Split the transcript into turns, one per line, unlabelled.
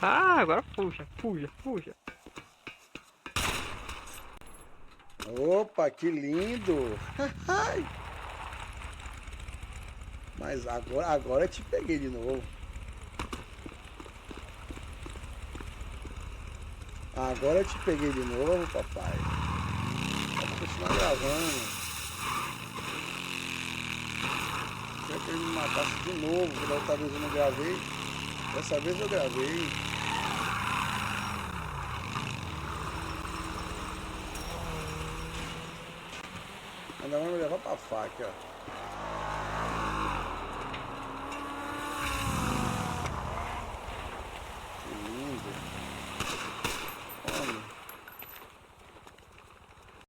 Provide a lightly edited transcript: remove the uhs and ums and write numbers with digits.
Ah, agora puxa, puxa, puxa.
Opa, que lindo! Ai, mas agora eu te peguei de novo. Agora eu te peguei de novo, papai. Vamos continuar gravando. Quer que ele me matasse de novo, que da outra vez eu não gravei. Dessa vez eu gravei. Ainda vai me levar pra faca, ó.